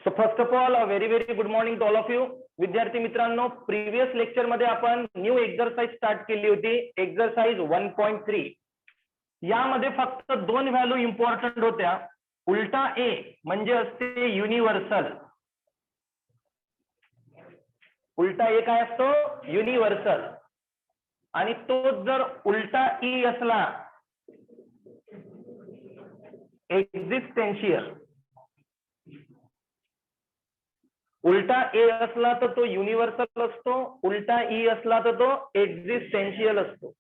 So first of all very very good morning to all of you. विद्यार्थी मित्रांनो, previous lecture मध्ये आपण new exercise start केली होती, एक्सरसाइज 1.3. यामध्ये फक्त दोन व्हॅल्यू इम्पॉर्टंट होत्या. उलटा ए म्हणजे असते युनिव्हर्सल. उलटा ए काय असतो? युनिव्हर्सल. आणि तो जर उलटा ई असला एक्झिस्टेन्शियल. उलटा ए असला तर तो युनिव्हर्सल असतो, उलटा ई असला तर तो एक्झिस्टेन्शियल असतो.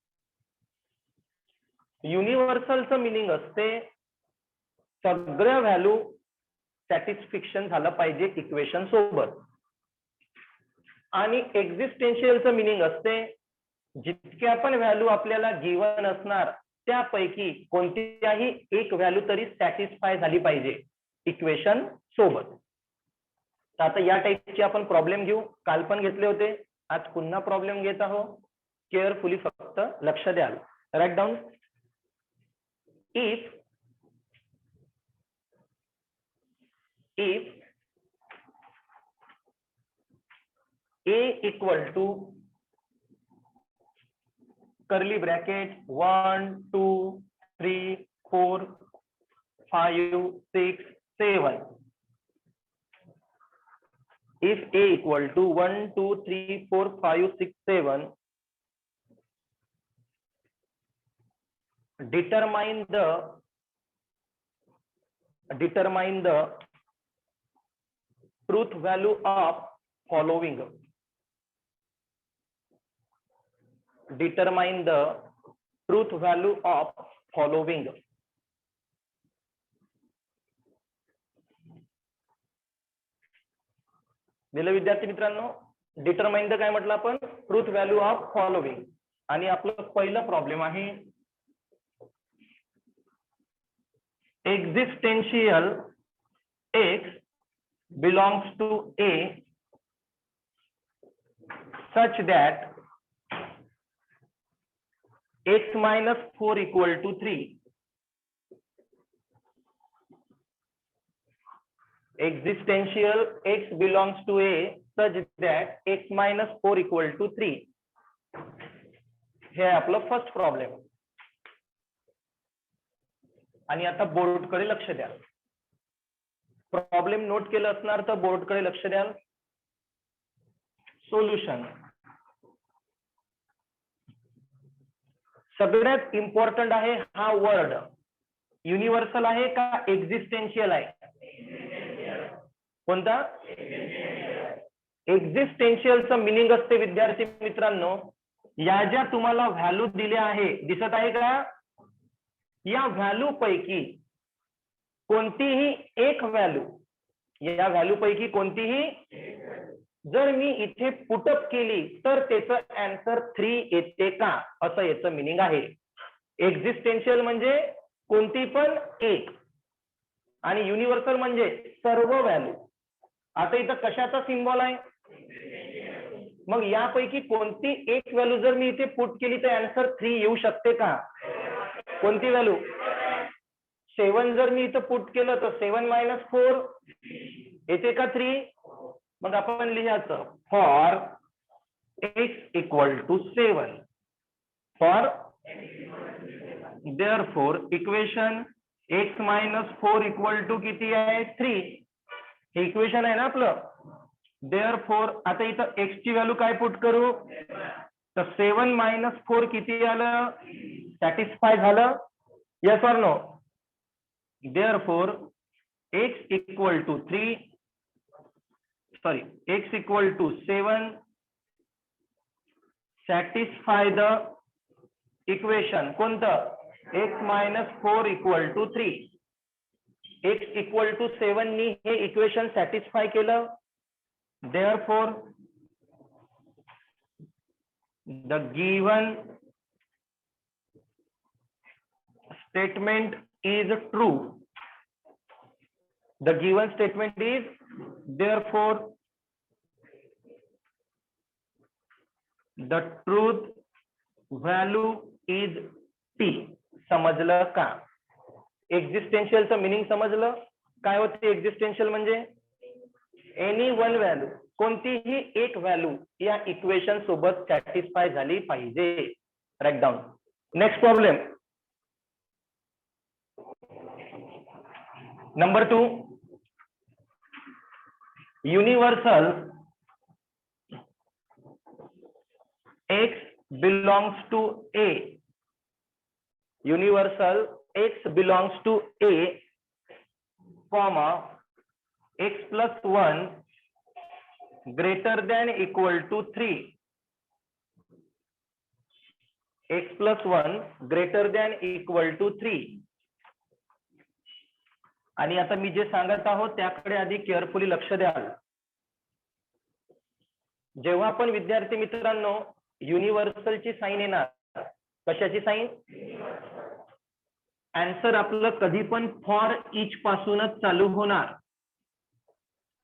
युनिव्हर्सलचं मिनिंग असते सगळ्या व्हॅल्यू सॅटिस्फॅक्शन झालं पाहिजे इक्वेशन सोबत. आणि एक्झिस्टेन्शियलचं मिनिंग असते जितक्या पण व्हॅल्यू आपल्याला गिवन असणार त्यापैकी कोणत्याही एक व्हॅल्यू तरी सॅटिस्फाय झाली पाहिजे इक्वेशन सोबत. तर आता या टाईपचे आपण प्रॉब्लेम घेऊ. काल पण घेतले होते, आज पुन्हा प्रॉब्लेम घेत आहोत. केअरफुली फक्त लक्ष द्याल. Write down. If a equal to curly bracket 1 2 3 4 5 6 7. If a equal to 1 2 3 4 5 6 7, determine the truth value of following. Determine the truth value of following. दिलं विद्यार्थी मित्रांनो. डिटरमाइन द काय म्हटलं आपण? Truth value of following. आणि आपलं पहिलं प्रॉब्लेम आहे existential x belongs to A such that x minus 4 equal to 3. Existential x belongs to a such that x minus 4 equal to 3. हे आपलं फर्स्ट प्रॉब्लेम. आणि आता बोर्डकडे लक्ष द्या. प्रॉब्लेम नोट केलं असणार तर बोर्डकडे लक्ष द्याल. सोल्युशन. सगळ्यात इम्पॉर्टंट आहे हा वर्ड. युनिव्हर्सल आहे का एक्झिस्टेन्शियल आहे? कोणता? एक्झिस्टेन्शियलचं मिनिंग असते विद्यार्थी मित्रांनो, या ज्या तुम्हाला व्हॅल्यू दिल्या आहे दिसत आहे का, या व्हॅल्यू पैकी कोणतीही एक व्हॅल्यू, या व्हॅल्यू पैकी कोणतीही जर मी इथे पुटअप केली तर त्याचं आन्सर 3 येते का, असं याचं मिनिंग आहे. एक्झिस्टेन्शियल म्हणजे कोणती पण एक, आणि युनिव्हर्सल म्हणजे सर्व व्हॅल्यू. आता इथं कशाचा सिम्बॉल आहे? मग यापैकी कोणती एक व्हॅल्यू जर मी इथे पुट केली तर आन्सर 3 येऊ शकते का? कोणती व्हॅल्यू? 7 जर मी इथं पुट केलं तर 7 मायनस 4 येते का 3? मग आपण लिहायचं for x equal to 7. For therefore equation x minus 4 equal to किती आहे? 3. हे इक्वेशन आहे ना आपलं. देअरफॉर आता इथं x ची व्हॅल्यू काय पुट करू तर 7 मायनस 4 किती आलं? सॅटिस्फाय झालं? Yes or no? Therefore x equal to 3 sorry x equal to 7 satisfy the equation. कोणतं? x minus 4 equal to 3. x equal to 7 नी हे इक्वेशन सॅटिस्फाय केलं. therefore the given statement is true. The given statement is therefore the truth value is t. समजलं का? एक्झिस्टेन्शियलचं meaning समजलं. काय होते existential म्हणजे एनी वन व्हॅल्यू, कोणतीही एक व्हॅल्यू या इक्वेशन सोबत सॅटिस्फाय झाली पाहिजे. Write down. Next problem number 2. Universal x belongs to A. Universal x belongs to A, comma x plus 1 greater than equal to 3. x plus 1 greater than equal to 3. आणि आता मी जे सांगत आहोत त्याकडे आधी केअरफुली लक्ष द्याल. जेव्हा पण विद्यार्थी मित्रांनो युनिव्हर्सलची साईन येणार, कशाची साईन, आन्सर आपलं कधी पण फॉर इच पासूनच चालू होणार.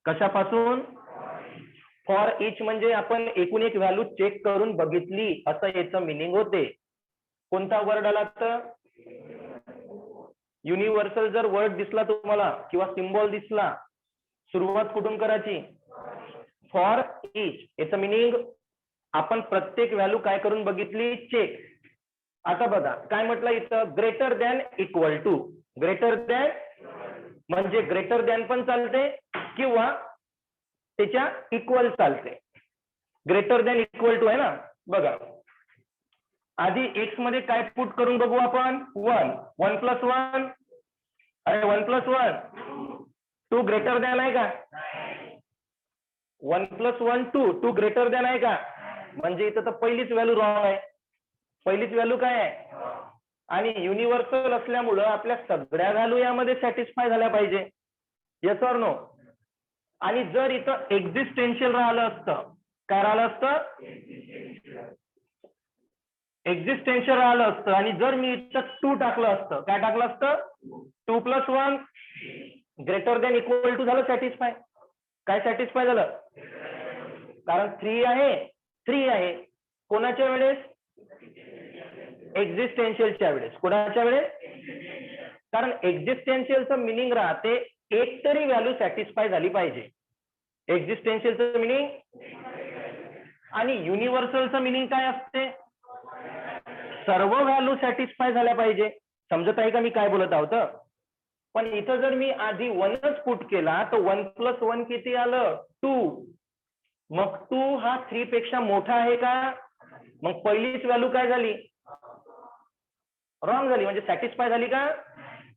कशापासून, फॉर इच म्हणजे आपण एकूण एक व्हॅल्यू चेक करून बघितली असं याचं मिनिंग होते. कोणता वर्ड आला तर युनिव्हर्सल जर वर्ड दिसला तुम्हाला किंवा सिम्बॉल दिसला, सुरुवात कुठून करायची, फॉर इच. याचं मिनिंग आपण प्रत्येक व्हॅल्यू काय करून बघितली, चेक. आता बघा काय म्हटलं इथं, greater than equal to. Greater than म्हणजे ग्रेटर दॅन पण चालते किंवा त्याच्या इक्वल चालते. ग्रेटर दॅन इक्वल टू आहे ना. बघा आधी एक्स मध्ये काय पुट करून बघू आपण, 1. 1 प्लस 1, अरे 1 प्लस 1 2 ग्रेटर दॅन आहे का, 1 प्लस 1 2 ग्रेटर दॅन आहे का, म्हणजे इथं तर पहिलीच व्हॅल्यू रॉंग आहे. पहिलीच व्हॅल्यू काय आहे, आणि युनिव्हर्सल असल्यामुळं आपल्या सगळ्या व्हॅल्यू यामध्ये सॅटिस्फाय झाल्या पाहिजे. Yes or no. आणि जर इथं एक्झिस्टेन्शियल राहिलं असतं, काय राहिलं असतं, एक्झिस्टेन्शियल राहिलं असतं, आणि जर मी इथं 2 टाकलं असतं, काय टाकलं असतं, 2 plus 1 greater than equal to झालं सॅटिस्फाय. काय सॅटिस्फाय झालं, कारण 3 आहे, 3 आहे. कोणाच्या वेळेस, एक्झिस्टेन्शियलच्या वेळेस. कोणाच्या वेळेस, कारण एक्झिस्टेन्शियलचं मिनिंग राहते एक तरी व्हॅल्यू सॅटिस्फाय झाली पाहिजे. एक्झिस्टेन्शियलचं मिनिंग. आणि युनिव्हर्सलचं मिनिंग काय असते, सर्व व्हॅल्यू सॅटिस्फाय झाल्या पाहिजे. समजत आहे का मी काय बोलत आहोत. पण इथं जर मी आधी 1च पुट केला तर 1 प्लस 1 किती आलं, 2. मग 2 हा 3 पेक्षा मोठा आहे का, मग पहिलीच व्हॅल्यू काय झाली, रॉंग झाली, म्हणजे सॅटिस्फाय झाली का.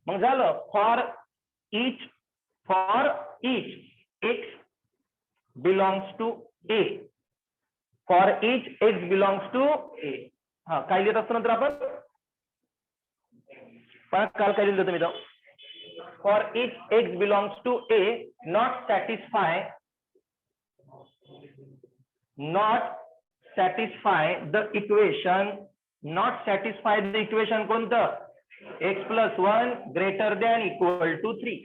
मग झालं for each x belongs to A. For each x belongs to A. हा काय लिहित असतो नंतर आपण, काल काय लिहिलं तुम्ही, for each x belongs to A not satisfy the equation. Not satisfy the equation कोणतं, X plus 1 greater than equal to 3.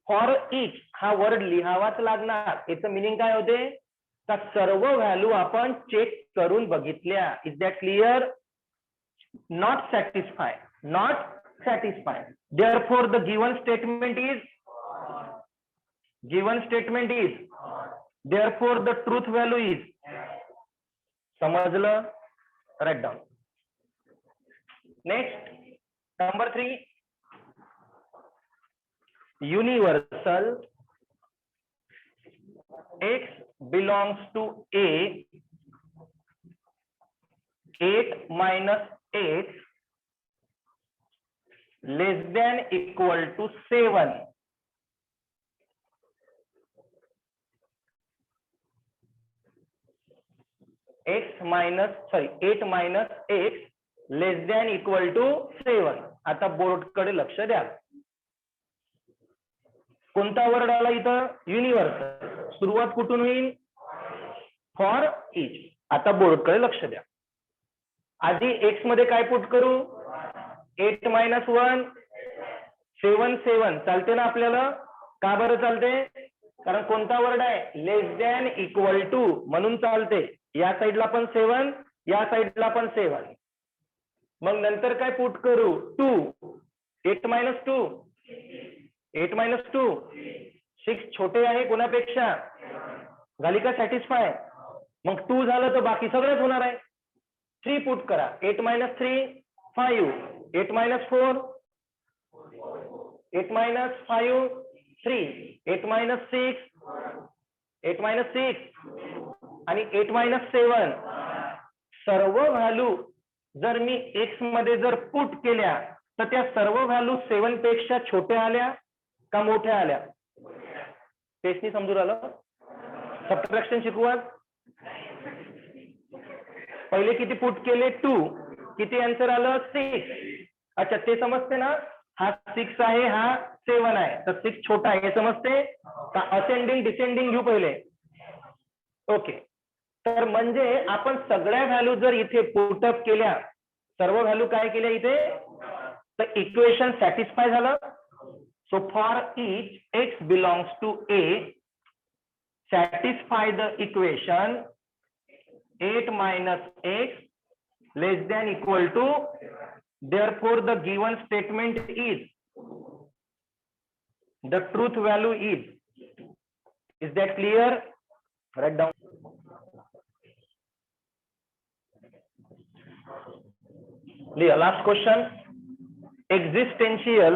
For each हा वर्ड लिहावाच लागणार. याचं मिनिंग काय होते, तर सर्व व्हॅल्यू आपण चेक करून बघितल्या. Is that clear. Not satisfy, not satisfy. Therefore the given statement is therefore the truth value is. समजलं. Write down. Next number 3. Universal x belongs to A 8 minus 8 less than equal to 7. x minus 8 minus x less than equal to 7. आता board कडे लक्ष द्या. कोणता word आला इथं, universal. सुरुवात कुठून होईल, फॉर इच. आता बोर्ड कडे लक्ष द्या. आधी एक्स मध्ये काय पुट करू, 8 minus 1 7 7 चालते ना आपल्याला. का बरं चालते, कारण कोणता वर्ड आहे, लेस दॅन इक्वल टू, म्हणून चालते. या साईडला पण 7, या साईडला पण 7. मग नंतर काय पुट करू, 2. 8 minus 2 8 - 2 6 छोटे आहे कोणापेक्षा, झाली का सॅटिस्फाय? मग 2 झालं तर बाकी सगळंच होणार आहे. 3 पुट करा. 8 - 3 5, 8 - 4 8 - 5 3, 8 - 6 8 - 6 आणि 8 - 7. सर्व व्हॅल्यू जर मी एक्स मध्ये जर पुट केल्या तर त्या सर्व व्हॅल्यू 7 पेक्षा छोट्या आल्या का मोठ्या आल्या? तेच समजून आलं. सबट्रॅक्शन शिकवा. पहिले किती पुट केले? 2. किती आन्सर आलं? 6. अच्छा, ते समजते ना? हा 6 आहे, हा 7 आहे, तर 6 छोटा आहे हे समजते का? असेंडिंग डिसेंडिंग घेऊ पहिले. ओके, तर म्हणजे आपण सगळ्या व्हॅल्यू जर इथे पुटअप केल्या, सर्व व्हॅल्यू काय केल्या इथे, तर इक्वेशन सॅटिस्फाय झालं. So for each x belongs to A, satisfy the equation 8 - x less than equal to, therefore the given statement is, the truth value is that clear? Write down. Last question. Existential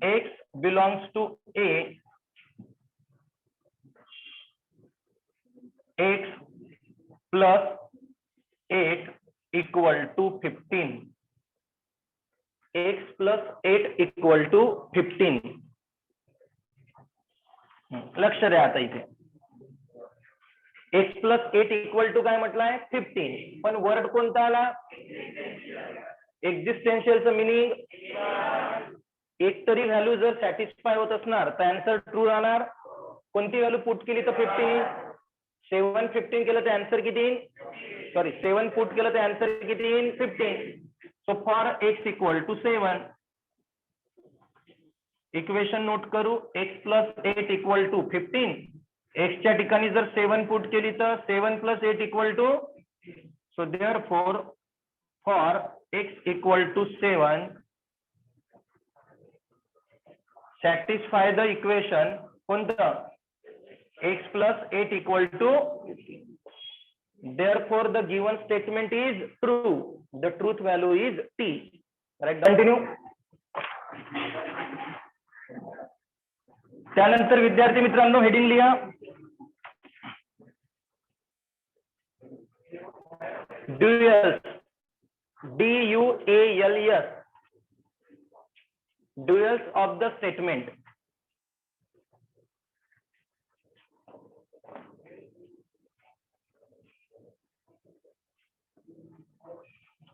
x belongs to a, x plus 8 equal to 15. x plus 8 equal to 15. लक्ष द्या आता इथे. x plus 8 equal to काय म्हटलंय? 15. पण word कोणता आला? एक्झिस्टेन्शियलचं meaning, एक तरी व्हॅल्यू जर सॅटिस्फाय होत असणार तर आन्सर ट्रू राहणार. कोणती व्हॅल्यू पुट केली तर 15? 7 15 केलं तर आन्सर किती? सॉरी, 7 पुट केलं तर आन्सर किती? 15. So for x equal to 7, equation note करू. x plus 8 equal to 15. x च्या ठिकाणी जर 7 पुट केली तर 7 plus 8 equal to, so therefore for x equal to 7 satisfy the equation कोणतं? x plus 8 equal to, therefore the given statement is true, the truth value is t. Right, continue. त्यानंतर विद्यार्थी मित्रांनो heading लिहा. ड्युअल्स, DUALS, ड्युअल्स of the statement.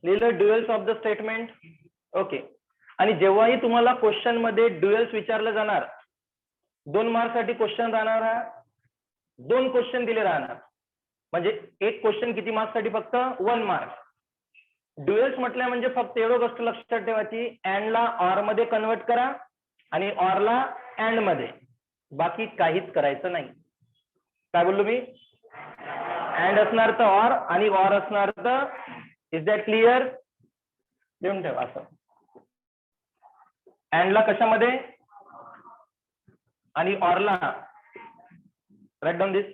लिहिलं ड्युअल्स of the statement. Okay, आणि जेव्हाही तुम्हाला question मध्ये ड्युअल्स विचारलं जाणार, 2 मार्क साठी क्वेश्चन राहणार, 2 क्वेश्चन दिले राहणार, म्हणजे एक क्वेश्चन किती मार्क्स साठी? फक्त 1 मार्क. ड्युअल्स म्हटल्या म्हणजे फक्त एवढं गोष्ट लक्षात ठेवायची, अँड ला ऑर मध्ये कन्वर्ट करा आणि ऑर ला अँड मध्ये, बाकी काहीच करायचं नाही. काय बोललो मी? अँड असणार तर ऑर आणि ऑर असणार तर. Is that clear? लिहून ठेवा असं. अँड ला कशामध्ये आणि ऑर ला. Write down this.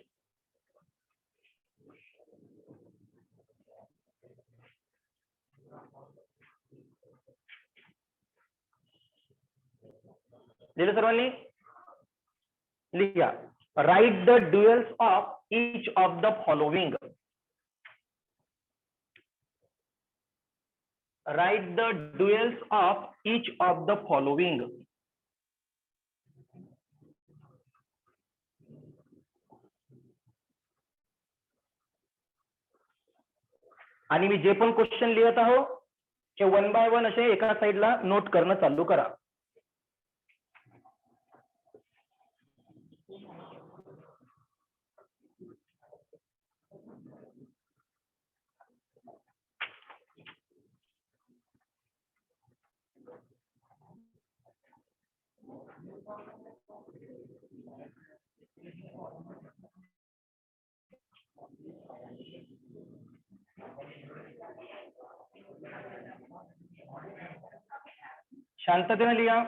लिहिलं सर्वांनी? लिहा. Write the duals of each of the following. Write the duals of each of the following. आणि मी जे पण क्वेश्चन लिहित आहो ते 1 by 1 असे एका साइडला नोट करणं चालू करा. शांततेने लिहा.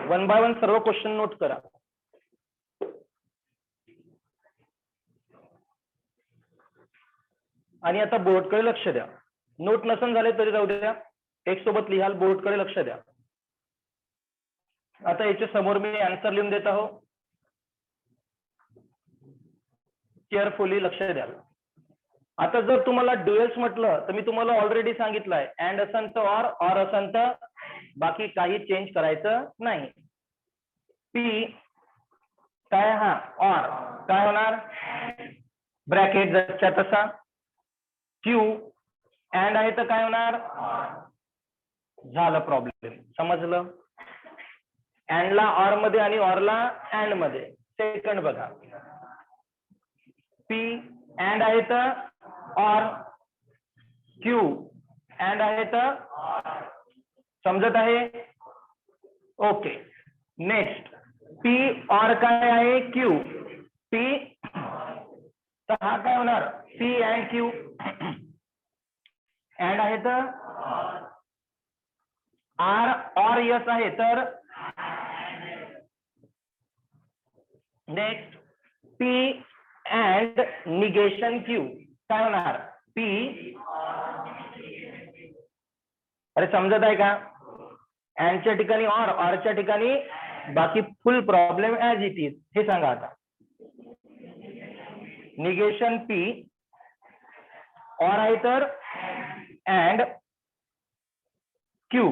वन बाय वन सर्व क्वेश्चन नोट करा. आणि आता बोर्डकडे लक्ष द्या. नोट नसन झाले तरी जाऊ द्या, एक सोबत लिहाल. बोर्डकडे लक्ष द्या. आता याच्या समोर मी आन्सर लिहून देत आहो. केअरफुली लक्ष द्याल. आता जर तुम्हाला ड्युएल्स म्हटलं तर मी तुम्हाला ऑलरेडी सांगितलंय, अँड असन तर ऑर असन तर बाकी काही चेंज करायचं नाही. पी काय हा ऑर काय होणार, ब्रॅकेट जसच्या तसा. क्यू अँड आहे तर काय होणार, झालं प्रॉब्लेम. समजलं. अँडला ऑर मध्ये आणि ऑरला अँड मध्ये. सेकंड बघा, पी अँड आहे तर ऑर, क्यू अँड आहे तर समजत आहे. ओके. नेक्स्ट पी ऑर काय आहे, क्यू. पी तर हा काय होणार, पी अँड क्यू. अँड आहे तर आर ऑर यस आहे तर. Next P and negation Q काय होणार, पी. अरे समजत आहे का. अँडच्या ठिकाणी ऑर, ऑरच्या ठिकाणी बाकी फुल प्रॉब्लेम ऍज इट इज. हे सांगा आता. निगेशन पी, ऑर आहे तर अँड, क्यू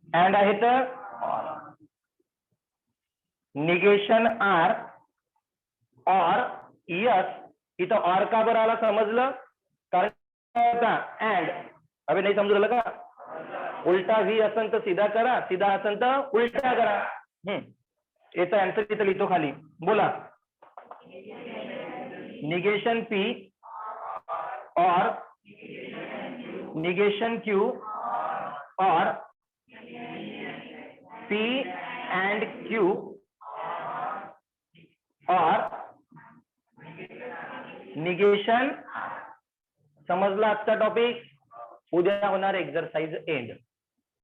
अँड आहे तर निगेशन आर ऑर यस. इथं ऑर का बरं आला समजलं, कारण अँड. अबे नाही समजू राहिलं का. उलटा व्ही असन तर सीधा करा, सीधा असन तर उलटा करा. याचा आन्सर तिथं लिहितो खाली. बोला. निगेशन पी और निगेशन क्यू और पी एंड क्यू और निगेशन. समजला आजचा टॉपिक. उद्या होणार एक्सरसाइज एंड.